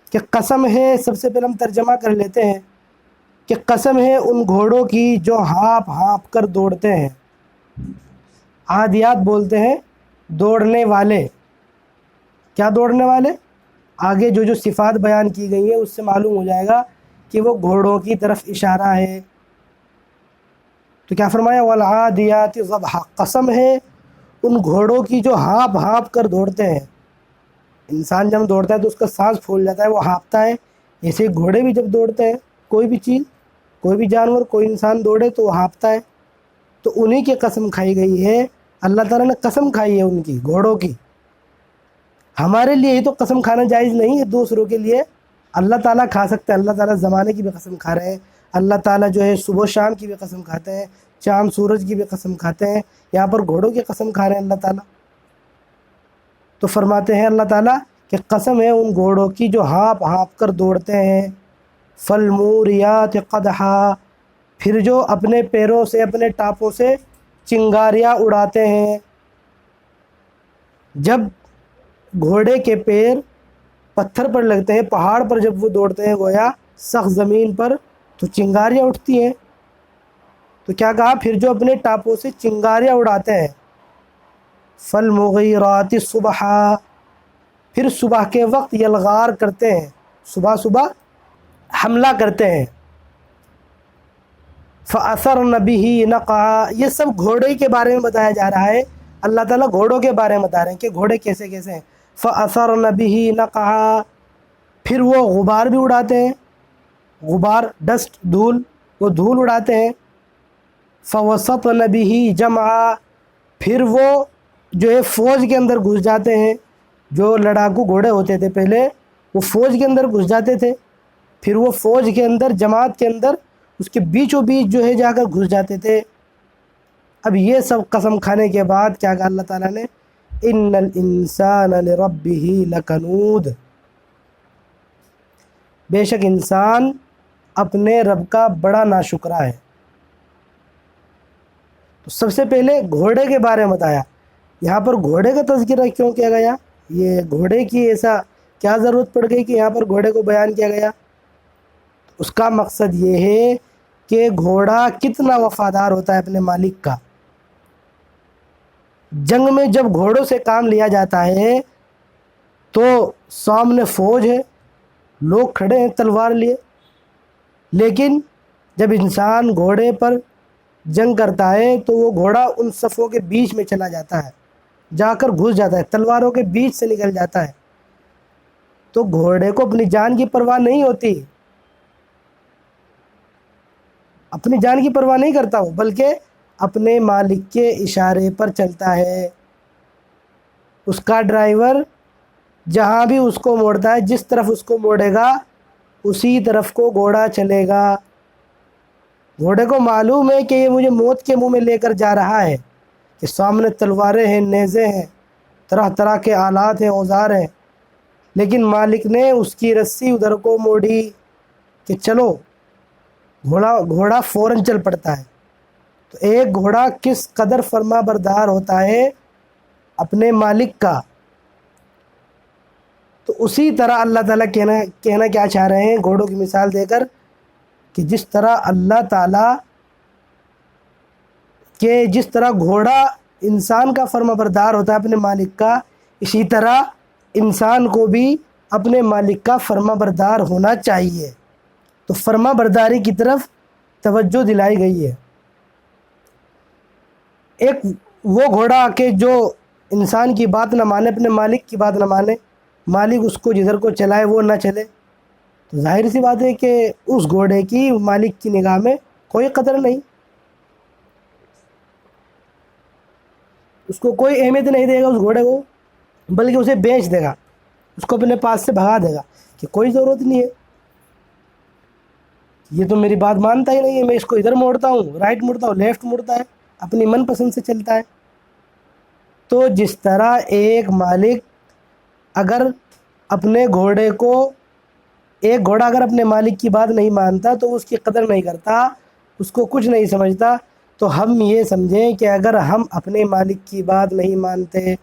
کہ قسم ہے، سب سے پہلے ہم ترجمہ کر لیتے ہیں کہ قسم ہے ان گھوڑوں کی جو ہانپ ہانپ کر دوڑتے ہیں۔ عادیات بولتے ہیں دوڑنے والے۔ کیا دوڑنے والے؟ آگے جو صفات بیان کی گئی ہیں اس سے معلوم ہو جائے گا کہ وہ گھوڑوں کی طرف اشارہ ہے۔ تو کیا فرمایا؟ والعادیات ضبحا، قسم ہے ان گھوڑوں کی جو ہانپ ہانپ کر دوڑتے ہیں۔ انسان جب دوڑتا ہے تو اس کا سانس پھول جاتا ہے، وہ ہانپتا ہے۔ ایسے گھوڑے بھی جب دوڑتے ہیں، کوئی بھی چیز، کوئی بھی جانور، کوئی انسان دوڑے تو وہ ہانپتا ہے۔ تو انہی کی قسم کھائی گئی ہے، اللہ تعالیٰ نے قسم کھائی ہے ان کی، گھوڑوں کی۔ ہمارے لیے ہی تو قسم کھانا جائز نہیں ہے، دوسروں کے لیے اللہ تعالیٰ کھا سکتے ہیں۔ اللہ تعالیٰ زمانے کی بھی قسم کھا رہے ہیں، اللہ تعالیٰ جو ہے صبح و شام کی بھی قسم کھاتے ہیں، چاند سورج کی بھی قسم کھاتے ہیں، یہاں پر گھوڑوں کی قسم کھا رہے ہیں اللہ تعالیٰ۔ تو فرماتے ہیں اللہ تعالیٰ کہ قسم ہے ان گھوڑوں کی جو ہانپ ہانپ کر دوڑتے ہیں۔ فالموریات قدحا، پھر جو اپنے پیروں سے، اپنے ٹاپوں سے چنگاریاں اڑاتے ہیں۔ جب گھوڑے کے پیر پتھر پر لگتے ہیں، پہاڑ پر جب وہ دوڑتے ہیں گویا سخت زمین پر، تو چنگاریاں اٹھتی ہیں۔ تو کیا کہا؟ پھر جو اپنے ٹاپوں سے چنگاریاں اڑاتے ہیں۔ فالمغیرات صبحا، پھر صبح کے وقت یلغار کرتے ہیں، صبح صبح حملہ کرتے ہیں۔ فَأَثَرْنَ بِهِ نَقْعًا، یہ سب گھوڑے کے بارے میں بتایا جا رہا ہے۔ اللہ تعالیٰ گھوڑوں کے بارے میں بتا رہے ہیں کہ گھوڑے کیسے کیسے ہیں۔ فَأَثَرْنَ بِهِ نَقْعًا، پھر وہ غبار بھی اڑاتے ہیں، غبار، ڈسٹ، دھول، وہ دھول اڑاتے ہیں۔ فَوَسَطْنَ بِهِ جَمْعًا، پھر وہ جو ہے فوج کے اندر گھس جاتے ہیں۔ جو لڑاکو گھوڑے ہوتے تھے پہلے، وہ فوج کے اندر گھس جاتے تھے، پھر وہ فوج کے اندر، جماعت کے اندر، اس کے بیچوں بیچ جو ہے جا کر گھس جاتے تھے۔ اب یہ سب قسم کھانے کے بعد کیا کہا اللہ تعالیٰ نے؟ ان الانسان لربہ لکنود، بے شک انسان اپنے رب کا بڑا ناشکرا ہے۔ تو سب سے پہلے گھوڑے کے بارے میں بتایا۔ یہاں پر گھوڑے کا تذکرہ کیوں کیا گیا؟ یہ گھوڑے کی ایسا کیا ضرورت پڑ گئی کہ یہاں پر گھوڑے کو بیان کیا گیا؟ اس کا مقصد یہ ہے کہ گھوڑا کتنا وفادار ہوتا ہے اپنے مالک کا۔ جنگ میں جب گھوڑوں سے کام لیا جاتا ہے تو سامنے فوج ہے، لوگ کھڑے ہیں تلوار لیے، لیکن جب انسان گھوڑے پر جنگ کرتا ہے تو وہ گھوڑا ان صفوں کے بیچ میں چلا جاتا ہے، جا کر گھس جاتا ہے، تلواروں کے بیچ سے نکل جاتا ہے۔ تو گھوڑے کو اپنی جان کی پرواہ نہیں ہوتی، اپنی جان کی پرواہ نہیں کرتا وہ، بلکہ اپنے مالک کے اشارے پر چلتا ہے۔ اس کا ڈرائیور جہاں بھی اس کو موڑتا ہے، جس طرف اس کو موڑے گا اسی طرف کو گھوڑا چلے گا۔ گھوڑے کو معلوم ہے کہ یہ مجھے موت کے منہ میں لے کر جا رہا ہے، کہ سامنے تلواریں ہیں، نیزے ہیں، طرح طرح کے آلات ہیں، اوزار ہیں، لیکن مالک نے اس کی رسی ادھر کو موڑی کہ چلو، گھوڑا فوراً چل پڑتا ہے۔ تو ایک گھوڑا کس قدر فرما بردار ہوتا ہے اپنے مالک کا، تو اسی طرح اللہ تعالیٰ کہنا کیا چاہ رہے ہیں گھوڑوں کی مثال دے کر، کہ جس طرح اللہ تعالیٰ کہ جس طرح گھوڑا انسان کا فرما بردار ہوتا ہے اپنے مالک کا، اسی طرح انسان کو بھی اپنے مالک کا فرما بردار ہونا چاہیے۔ تو فرما برداری کی طرف توجہ دلائی گئی ہے۔ ایک وہ گھوڑا کہ جو انسان کی بات نہ مانے، اپنے مالک کی بات نہ مانے، مالک اس کو جدھر کو چلائے وہ نہ چلے، تو ظاہر سی بات ہے کہ اس گھوڑے کی مالک کی نگاہ میں کوئی قدر نہیں، اس کو کوئی اہمیت نہیں دے گا اس گھوڑے کو، بلکہ اسے بیچ دے گا، اس کو اپنے پاس سے بھگا دے گا کہ کوئی ضرورت نہیں ہے، یہ تو میری بات مانتا ہی نہیں ہے، میں اس کو ادھر موڑتا ہوں، رائٹ موڑتا ہوں، لیفٹ موڑتا ہے، اپنی من پسند سے چلتا ہے۔ تو جس طرح ایک مالک اگر اپنے گھوڑے کو، ایک گھوڑا اگر اپنے مالک کی بات نہیں مانتا تو اس کی قدر نہیں کرتا، اس کو کچھ نہیں سمجھتا، تو ہم یہ سمجھیں کہ اگر ہم اپنے مالک کی بات نہیں مانتے،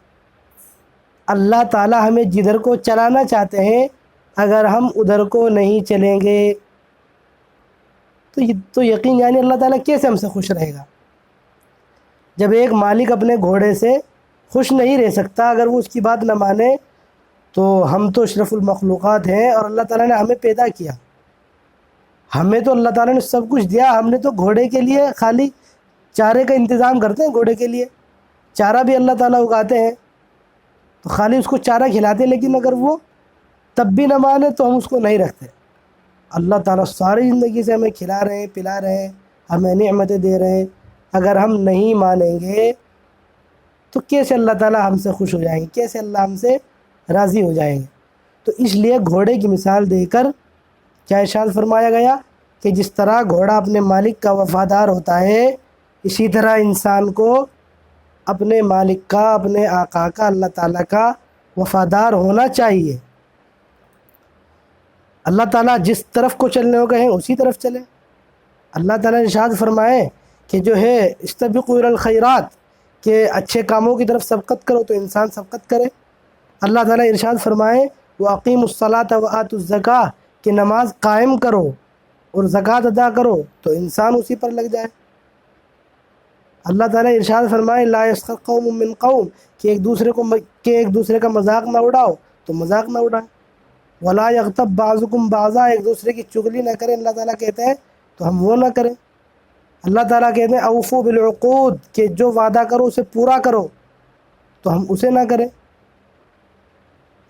اللہ تعالیٰ ہمیں جدھر کو چلانا چاہتے ہیں اگر ہم ادھر کو نہیں چلیں گے تو یقین یعنی اللہ تعالیٰ کیسے ہم سے خوش رہے گا؟ جب ایک مالک اپنے گھوڑے سے خوش نہیں رہ سکتا اگر وہ اس کی بات نہ مانے، تو ہم تو اشرف المخلوقات ہیں اور اللہ تعالیٰ نے ہمیں پیدا کیا، ہمیں تو اللہ تعالیٰ نے سب کچھ دیا، ہم نے تو گھوڑے کے لیے خالی چارے کا انتظام کرتے ہیں، گھوڑے کے لیے چارہ بھی اللہ تعالیٰ اگاتے ہیں، تو خالی اس کو چارہ کھلاتے ہیں، لیکن اگر وہ تب بھی نہ مانے تو ہم اس کو نہیں رکھتے۔ اللہ تعالیٰ ساری زندگی سے ہمیں کھلا رہے ہیں، پلا رہے ہیں، ہمیں نعمتیں دے رہے ہیں، اگر ہم نہیں مانیں گے تو کیسے اللہ تعالیٰ ہم سے خوش ہو جائیں گے، کیسے اللہ ہم سے راضی ہو جائیں گے؟ تو اس لیے گھوڑے کی مثال دے کر کیا ارشاد فرمایا گیا کہ جس طرح گھوڑا اپنے مالک کا وفادار ہوتا ہے، اسی طرح انسان کو اپنے مالک کا، اپنے آقا کا، اللہ تعالیٰ کا وفادار ہونا چاہیے۔ اللہ تعالیٰ جس طرف کو چلنے کو کہیں اسی طرف چلے۔ اللہ تعالیٰ نے ارشاد فرمائے کہ جو ہے استبقوا الی الخیرات، کہ اچھے کاموں کی طرف سبقت کرو تو انسان سبقت کرے۔ اللہ تعالیٰ ارشاد فرمائے وَأَقِیمُوا الصَّلَاةَ وَآتُوا الزَّکَاۃَ، کہ نماز قائم کرو اور زکوٰۃ ادا کرو تو انسان اسی پر لگ جائے۔ اللہ تعالیٰ ارشاد فرمائے لا یسخر قوم من قوم، کہ ایک دوسرے کا مذاق نہ اڑاؤ تو مذاق نہ اڑائیں۔ ولا یغتب بعضکم بعضا، ایک دوسرے کی چغلی نہ کریں، اللہ تعالیٰ کہتے ہیں تو ہم وہ نہ کریں۔ اللہ تعالیٰ کہتے ہیں اوفوا بالعقود، کہ جو وعدہ کرو اسے پورا کرو تو ہم اسے نہ کریں۔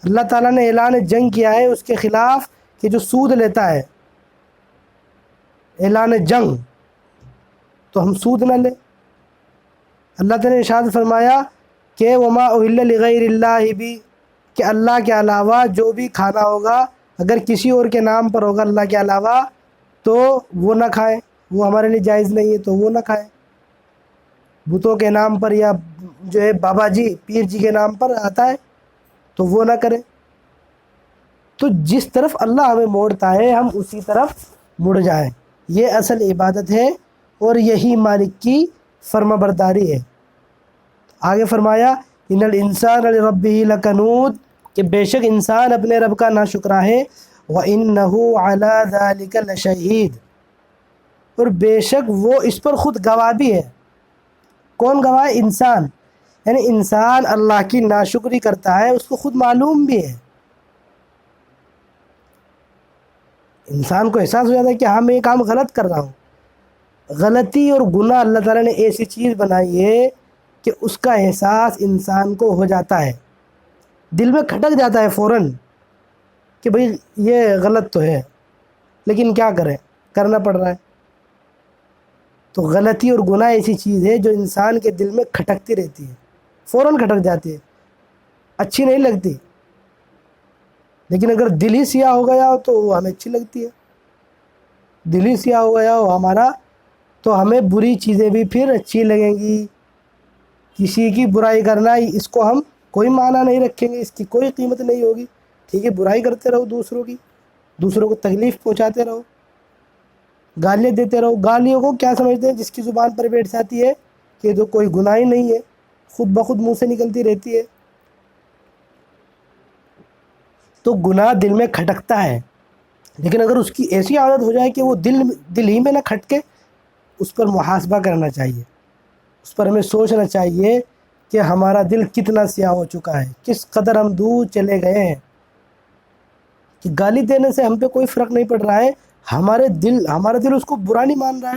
اللہ تعالیٰ نے اعلان جنگ کیا ہے اس کے خلاف کہ جو سود لیتا ہے، اعلان جنگ، تو ہم سود نہ لیں۔ اللہ تعالیٰ نے ارشاد فرمایا کہ وما اہل لغیر اللہ بھی، کہ اللہ کے علاوہ جو بھی کھانا ہوگا اگر کسی اور کے نام پر ہوگا اللہ کے علاوہ تو وہ نہ کھائیں، وہ ہمارے لیے جائز نہیں ہے تو وہ نہ کھائیں۔ بتوں کے نام پر یا جو ہے بابا جی پیر جی کے نام پر آتا ہے تو وہ نہ کریں۔ تو جس طرف اللہ ہمیں موڑتا ہے ہم اسی طرف مڑ جائیں، یہ اصل عبادت ہے اور یہی مالک کی فرما برداری ہے۔ آگے فرمایا ان الانسان لربہ لکنود، کہ بے شک انسان اپنے رب کا ناشکرا ہے، وَإِنَّهُ عَلَى ذَلِكَ لَشَهِيدٌ، اور بے شک وہ اس پر خود گواہ بھی ہے۔ کون گواہ ہے؟ انسان، یعنی انسان اللہ کی ناشکری کرتا ہے، اس کو خود معلوم بھی ہے۔ انسان کو احساس ہو جاتا ہے کہ ہاں میں یہ کام غلط کر رہا ہوں۔ غلطی اور گناہ اللہ تعالیٰ نے ایسی چیز بنائی ہے کہ اس کا احساس انسان کو ہو جاتا ہے، دل میں کھٹک جاتا ہے فوراً کہ بھئی یہ غلط تو ہے، لیکن کیا کریں، کرنا پڑ رہا ہے۔ تو غلطی اور گناہ ایسی چیز ہے جو انسان کے دل میں کھٹکتی رہتی ہے، فوراً کھٹک جاتی ہے، اچھی نہیں لگتی، لیکن اگر دل ہی سیاہ ہو گیا ہو تو وہ ہمیں اچھی لگتی ہے۔ دل ہی سیاہ ہو گیا ہو ہمارا تو ہمیں بری چیزیں بھی پھر اچھی لگیں گی۔ کسی کی برائی کرنا اس کو ہم کوئی معنی نہیں رکھیں گے، اس کی کوئی قیمت نہیں ہوگی۔ ٹھیک ہے، برائی کرتے رہو دوسروں کی، دوسروں کو تکلیف پہنچاتے رہو، گالیاں دیتے رہو۔ گالیوں کو کیا سمجھتے ہیں؟ جس کی زبان پر بیٹھ جاتی ہے کہ جو کوئی گناہ ہی نہیں ہے، خود بخود منہ سے نکلتی رہتی ہے، تو گناہ دل میں کھٹکتا ہے۔ لیکن اگر اس کی ایسی عادت ہو جائے کہ وہ دل ہی میں نہ کھٹکے، اس پر محاسبہ کرنا چاہیے، اس پر ہمیں سوچنا چاہیے کہ ہمارا دل کتنا سیاہ ہو چکا ہے، کس قدر ہم دور چلے گئے ہیں کہ گالی دینے سے ہم پہ کوئی فرق نہیں پڑ رہا ہے، ہمارا دل اس کو برا نہیں مان رہا ہے،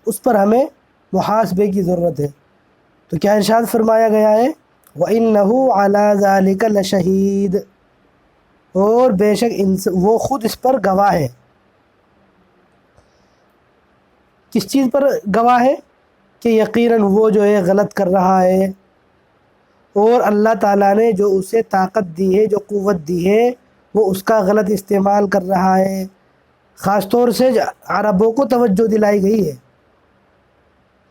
اس پر ہمیں محاسبے کی ضرورت ہے۔ تو کیا ارشاد فرمایا گیا ہے وَإِنَّهُ عَلَى ذَلِكَ لَشَهِيدٌ، اور بے شک وہ خود اس پر گواہ ہے۔ کس چیز پر گواہ ہے؟ کہ یقیناً وہ جو ہے غلط کر رہا ہے، اور اللہ تعالیٰ نے جو اسے طاقت دی ہے، جو قوت دی ہے، وہ اس کا غلط استعمال کر رہا ہے۔ خاص طور سے عربوں کو توجہ دلائی گئی ہے،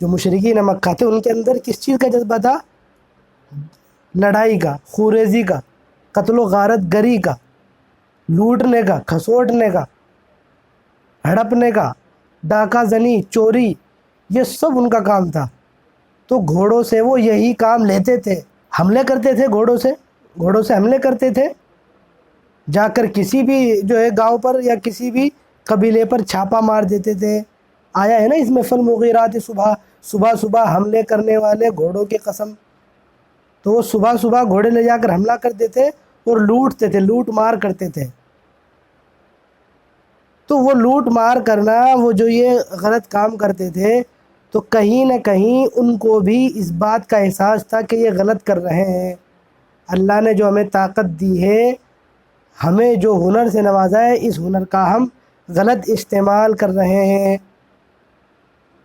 جو مشرکین مکہ تھے ان کے اندر کس چیز کا جذبہ تھا؟ لڑائی کا، خوریزی کا، قتل و غارت گری کا، لوٹنے کا، کھسوٹنے کا، ہڑپنے کا، ڈاکہ زنی، چوری، یہ سب ان کا کام تھا۔ تو گھوڑوں سے وہ یہی کام لیتے تھے، حملے کرتے تھے، گھوڑوں سے حملے کرتے تھے، جا کر کسی بھی جو ہے گاؤں پر یا کسی بھی قبیلے پر چھاپا مار دیتے تھے. آیا ہے نا اس میں فالمغیرات صبح، صبح صبح حملے کرنے والے گھوڑوں کی قسم. تو وہ صبح صبح گھوڑے لے جا کر حملہ کرتے تھے اور لوٹتے تھے، لوٹ مار کرتے تھے. تو وہ لوٹ مار کرنا، وہ جو یہ غلط کام کرتے تھے، تو کہیں نہ کہیں ان کو بھی اس بات کا احساس تھا کہ یہ غلط کر رہے ہیں. اللہ نے جو ہمیں طاقت دی ہے، ہمیں جو ہنر سے نوازا ہے، اس ہنر کا ہم غلط استعمال کر رہے ہیں.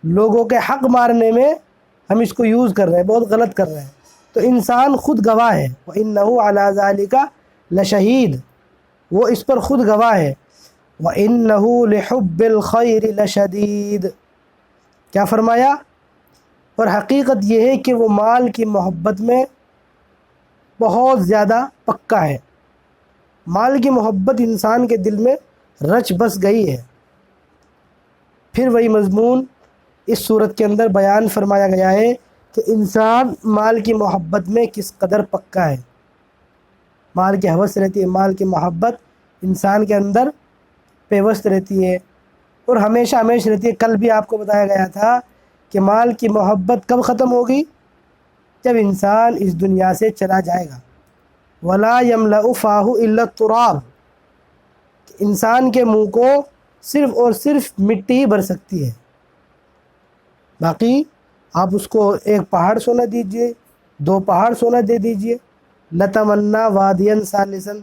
لوگوں کے حق مارنے میں ہم اس کو یوز کر رہے ہیں، بہت غلط کر رہے ہیں. تو انسان خود گواہ ہے. وَإِنَّهُ عَلَى ذَلِكَ لَشَهِيدٌ، وہ اس پر خود گواہ ہے. وَإِنَّهُ لِحُبِّ الْخَيْرِ لَشَدِيدٌ، کیا فرمایا؟ اور حقیقت یہ ہے کہ وہ مال کی محبت میں بہت زیادہ پکا ہے. مال کی محبت انسان کے دل میں رچ بس گئی ہے. پھر وہی مضمون اس صورت کے اندر بیان فرمایا گیا ہے کہ انسان مال کی محبت میں کس قدر پکا ہے. مال کی ہوس رہتی ہے، مال کی محبت انسان کے اندر پیوست رہتی ہے اور ہمیشہ ہمیشہ رہتی ہے. کل بھی آپ کو بتایا گیا تھا کہ مال کی محبت کب ختم ہوگی؟ جب انسان اس دنیا سے چلا جائے گا. وَلَا يَمْلَأُ فَاهُ إِلَّا التُّرَابُ، انسان کے منہ کو صرف اور صرف مٹی ہی بھر سکتی ہے. باقی آپ اس کو ایک پہاڑ سونا دیجئے، 2 پہاڑ سونا دے دیجئے، لَتَمَنَّا وَادِيًا ثَالِثًا،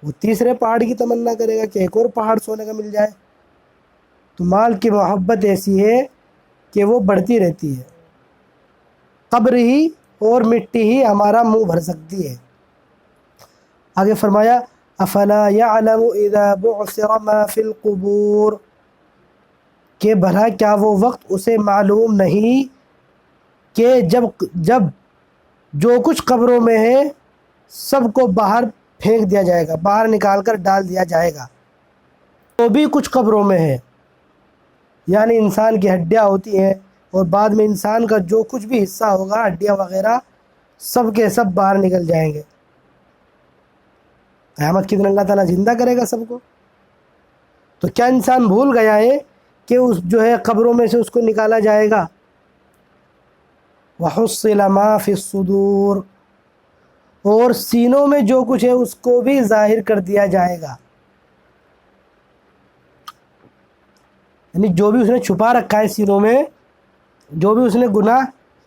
وہ تیسرے پہاڑ کی تمنا کرے گا کہ ایک اور پہاڑ سونے کا مل جائے. تو مال کی محبت ایسی ہے کہ وہ بڑھتی رہتی ہے. قبر ہی اور مٹی ہی ہمارا منہ بھر سکتی ہے. آگے فرمایا افلا يعلم اذا بعثر ما في القبور، کہ بھلا کیا وہ وقت اسے معلوم نہیں کہ جب جو کچھ قبروں میں ہے سب کو باہر پھینک دیا جائے گا، باہر نکال کر ڈال دیا جائے گا. تو بھی کچھ قبروں میں ہے، یعنی انسان کی ہڈیاں ہوتی ہیں اور بعد میں انسان کا جو کچھ بھی حصہ ہوگا، ہڈیاں وغیرہ، سب کے سب باہر نکل جائیں گے. قیامت کے دن اللہ تعالیٰ زندہ کرے گا سب کو. تو کیا انسان بھول گیا ہے کہ اس جو ہے قبروں میں سے اس کو نکالا جائے گا؟ وَحُصِّلَ مَا فِي الصُّدُورِ، اور سینوں میں جو کچھ ہے اس کو بھی ظاہر کر دیا جائے گا. یعنی جو بھی اس نے چھپا رکھا ہے سینوں میں، جو بھی اس نے گناہ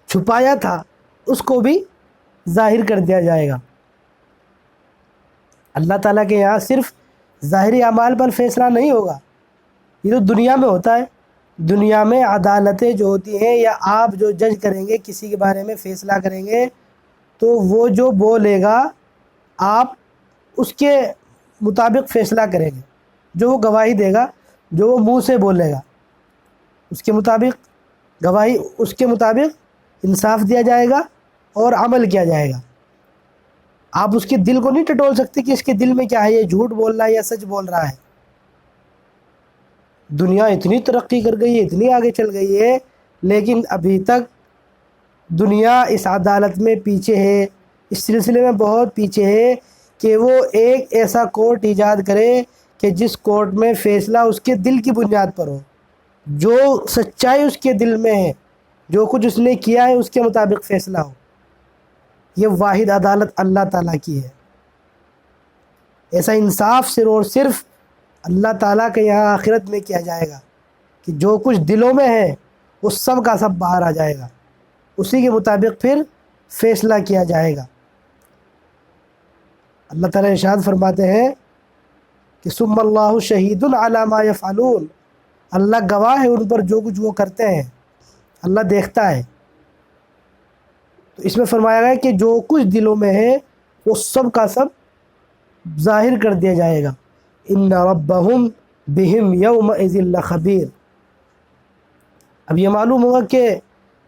چھپایا تھا، اس کو بھی ظاہر کر دیا جائے گا. اللہ تعالیٰ کے یہاں صرف ظاہری اعمال پر فیصلہ نہیں ہوگا، یہ تو دنیا میں ہوتا ہے. دنیا میں عدالتیں جو ہوتی ہیں، یا آپ جو جج کریں گے، کسی کے بارے میں فیصلہ کریں گے، تو وہ جو بولے گا آپ اس کے مطابق فیصلہ کریں گے. جو وہ گواہی دے گا، جو وہ منہ سے بولے گا، اس کے مطابق گواہی، اس کے مطابق انصاف دیا جائے گا اور عمل کیا جائے گا. آپ اس کے دل کو نہیں ٹٹول سکتے کہ اس کے دل میں کیا ہے، یہ جھوٹ بول رہا ہے یا سچ بول رہا ہے. دنیا اتنی ترقی کر گئی ہے، اتنی آگے چل گئی ہے، لیکن ابھی تک دنیا اس عدالت میں پیچھے ہے، اس سلسلے میں بہت پیچھے ہے کہ وہ ایک ایسا کورٹ ایجاد کرے کہ جس کورٹ میں فیصلہ اس کے دل کی بنیاد پر ہو، جو سچائی اس کے دل میں ہے، جو کچھ اس نے کیا ہے اس کے مطابق فیصلہ ہو. یہ واحد عدالت اللہ تعالیٰ کی ہے. ایسا انصاف صرف اور صرف اللہ تعالیٰ کے یہاں آخرت میں کیا جائے گا کہ جو کچھ دلوں میں ہے وہ سب کا سب باہر آ جائے گا، اسی کے مطابق پھر فیصلہ کیا جائے گا. اللہ تعالیٰ ارشاد فرماتے ہیں کہ ثم اللہ شہید علی ما یفعلون، اللہ گواہ ہے ان پر جو کچھ وہ کرتے ہیں، اللہ دیکھتا ہے. تو اس میں فرمایا گیا کہ جو کچھ دلوں میں ہے وہ سب کا سب ظاہر کر دیا جائے گا. ان ربہم بہم یومئذ لخبیر. اب یہ معلوم ہوگا کہ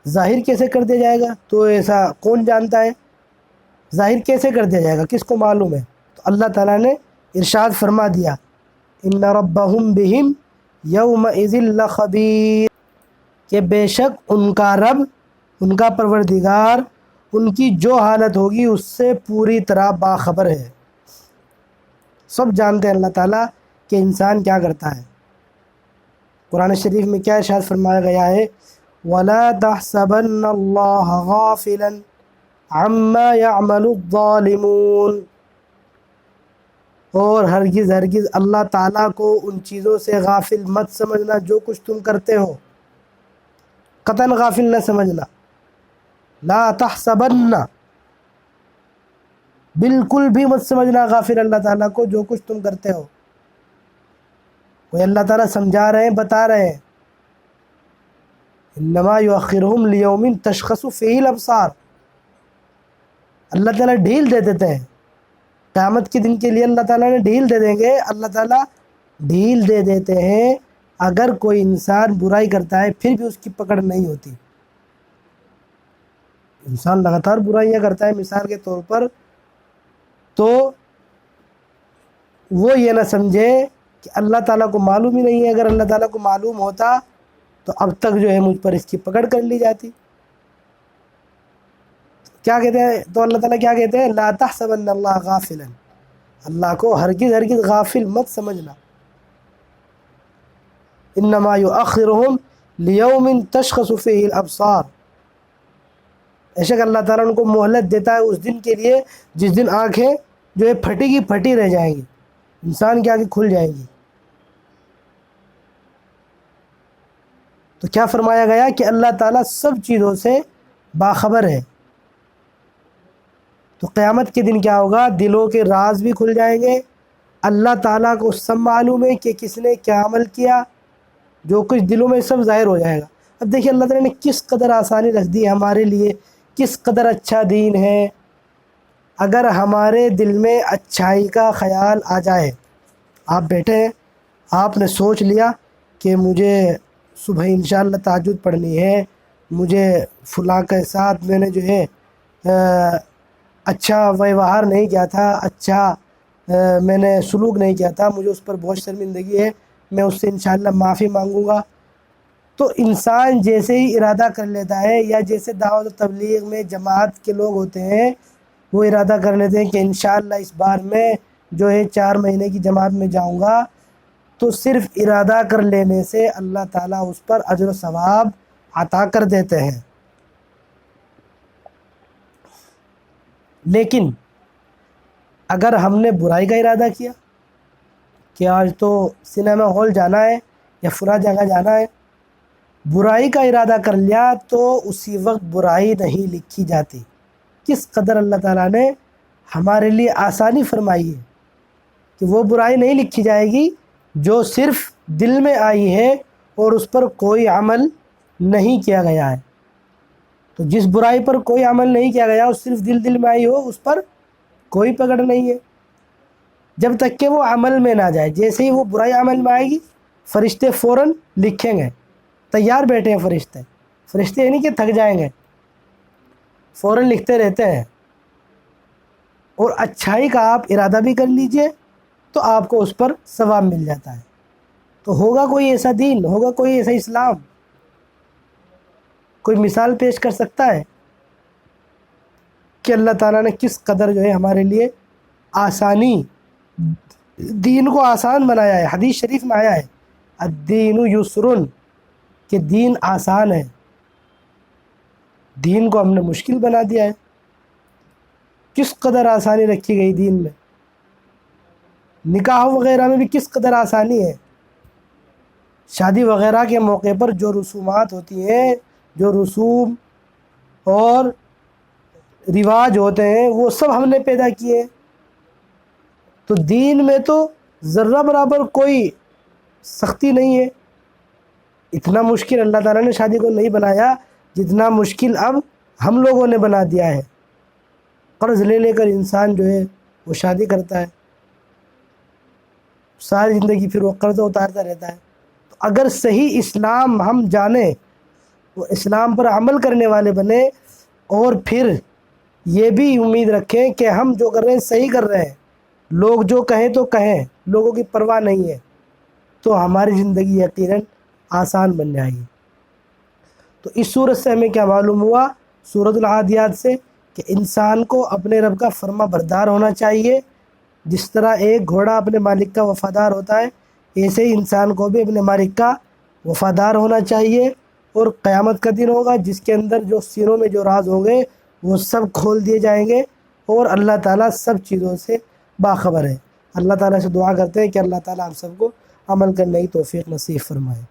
ظاہر کیسے کر دیا جائے گا، تو ایسا کون جانتا ہے ظاہر کیسے کر دیا جائے گا، کس کو معلوم ہے؟ تو اللہ تعالیٰ نے ارشاد فرما دیا ان ربہم بہم یومئذ لخبیر، کہ بے شک ان کا رب، ان کا پروردگار ان کی جو حالت ہوگی اس سے پوری طرح باخبر ہے. سب جانتے ہیں اللہ تعالیٰ کہ انسان کیا کرتا ہے۔ قرآن شریف میں کیا ارشاد فرمایا گیا ہے؟ وَلَا تَحْسَبَنَّ اللَّهَ غَافِلًا عَمَّا يَعْمَلُ الظَّالِمُونَ، اور ہرگز ہرگز اللہ تعالیٰ کو ان چیزوں سے غافل مت سمجھنا جو کچھ تم کرتے ہو، قطعاً غافل نہ سمجھنا۔ لا تحسبن، بالکل بھی مت سمجھنا غافل اللہ تعالیٰ کو جو کچھ تم کرتے ہو۔ کوئی اللہ تعالیٰ سمجھا رہے ہیں، بتا رہے ہیں، انما یؤخرہم لیوم تشخص فیہ الابصار، اللہ تعالیٰ ڈھیل دے دیتے ہیں قیامت کے دن کے لیے، اللہ تعالیٰ نے ڈھیل دے دیں گے، اللہ تعالیٰ ڈھیل دے دیتے ہیں۔ اگر کوئی انسان برائی کرتا ہے پھر بھی اس کی پکڑ نہیں ہوتی، انسان لگاتار برائیاں کرتا ہے مثال کے طور پر، تو وہ یہ نہ سمجھے کہ اللہ تعالیٰ کو معلوم ہی نہیں ہے، اگر اللہ تعالیٰ کو معلوم ہوتا تو اب تک جو ہے مجھ پر اس کی پکڑ کر لی جاتی۔ کیا کہتے ہیں؟ تو اللہ تعالیٰ کیا کہتے ہیں؟ لا تحسبن اللہ غافلا، اللہ کو ہرگز ہرگز غافل مت سمجھنا، انما یؤخرہم لیوم تشخص فیہ الابصار، بے شک اللہ تعالیٰ ان کو مہلت دیتا ہے اس دن کے لیے جس دن آنکھیں جو ہے پھٹی کی پھٹی رہ جائیں گی، انسان کی آنکھیں کھل جائیں گی۔ تو کیا فرمایا گیا کہ اللہ تعالیٰ سب چیزوں سے باخبر ہے۔ تو قیامت کے دن کیا ہوگا؟ دلوں کے راز بھی کھل جائیں گے، اللہ تعالیٰ کو سب معلوم ہے کہ کس نے کیا عمل کیا، جو کچھ دلوں میں سب ظاہر ہو جائے گا۔ اب دیکھیے اللہ تعالیٰ نے کس قدر آسانی رکھ دی ہے ہمارے لیے، کس قدر اچھا دین ہے۔ اگر ہمارے دل میں اچھائی کا خیال آ جائے، آپ بیٹھے ہیں، آپ نے سوچ لیا کہ مجھے صبح انشاءاللہ تہجد پڑھنی ہے، مجھے فلاں کے ساتھ میں نے جو ہے اچھا ویوہار نہیں کیا تھا، اچھا میں نے سلوک نہیں کیا تھا، مجھے اس پر بہت شرمندگی ہے، میں اس سے انشاءاللہ معافی مانگوں گا۔ تو انسان جیسے ہی ارادہ کر لیتا ہے، یا جیسے دعوت و تبلیغ میں جماعت کے لوگ ہوتے ہیں وہ ارادہ کر لیتے ہیں کہ انشاءاللہ اس بار میں جو ہے 4 مہینے کی جماعت میں جاؤں گا، تو صرف ارادہ کر لینے سے اللہ تعالیٰ اس پر اجر و ثواب عطا کر دیتے ہیں۔ لیکن اگر ہم نے برائی کا ارادہ کیا کہ آج تو سنیما ہال جانا ہے یا فلاں جگہ جانا ہے، برائی کا ارادہ کر لیا تو اسی وقت برائی نہیں لکھی جاتی۔ کس قدر اللہ تعالیٰ نے ہمارے لیے آسانی فرمائی ہے کہ وہ برائی نہیں لکھی جائے گی جو صرف دل میں آئی ہے اور اس پر کوئی عمل نہیں کیا گیا ہے۔ تو جس برائی پر کوئی عمل نہیں کیا گیا، اس صرف دل میں آئی ہو، اس پر کوئی پکڑ نہیں ہے جب تک کہ وہ عمل میں نہ جائے۔ جیسے ہی وہ برائی عمل میں آئے گی، فرشتے فوراً لکھیں گے، تیار بیٹھے ہیں فرشتے یعنی کہ تھک جائیں گے، فوراً لکھتے رہتے ہیں۔ اور اچھائی کا آپ ارادہ بھی کر لیجئے تو آپ کو اس پر ثواب مل جاتا ہے۔ تو ہوگا کوئی ایسا دین، ہوگا کوئی ایسا اسلام، کوئی مثال پیش کر سکتا ہے کہ اللہ تعالیٰ نے کس قدر جو ہے ہمارے لیے آسانی، دین کو آسان بنایا ہے۔ حدیث شریف میں آیا ہے الدین یسرن، کہ دین آسان ہے، دین کو ہم نے مشکل بنا دیا ہے۔ کس قدر آسانی رکھی گئی دین میں، نکاح وغیرہ میں بھی کس قدر آسانی ہے، شادی وغیرہ کے موقع پر جو رسومات ہوتی ہیں، جو رسوم اور رواج ہوتے ہیں، وہ سب ہم نے پیدا کیے ہیں۔ تو دین میں تو ذرہ برابر کوئی سختی نہیں ہے۔ اتنا مشکل اللہ تعالیٰ نے شادی کو نہیں بنایا جتنا مشکل اب ہم لوگوں نے بنا دیا ہے۔ قرض لے لے کر انسان جو ہے وہ شادی کرتا ہے، ساری زندگی پھر وہ قرض اتارتا رہتا ہے۔ تو اگر صحیح اسلام ہم جانیں، وہ اسلام پر عمل کرنے والے بنے، اور پھر یہ بھی امید رکھیں کہ ہم جو کر رہے ہیں صحیح کر رہے ہیں، لوگ جو کہیں تو کہیں، لوگوں کی پرواہ نہیں ہے، تو ہماری زندگی یقیناً آسان بن جائے گی۔ تو اس صورت سے ہمیں کیا معلوم ہوا سورۃ العادیات سے، کہ انسان کو اپنے رب کا فرما بردار ہونا چاہیے، جس طرح ایک گھوڑا اپنے مالک کا وفادار ہوتا ہے، ایسے ہی انسان کو بھی اپنے مالک کا وفادار ہونا چاہیے، اور قیامت کا دن ہوگا جس کے اندر جو سینوں میں جو راز ہوں گے وہ سب کھول دیے جائیں گے، اور اللہ تعالیٰ سب چیزوں سے باخبر ہے۔ اللہ تعالیٰ سے دعا کرتے ہیں کہ اللہ تعالیٰ ہم سب کو عمل کرنے کی توفیق نصیب فرمائے۔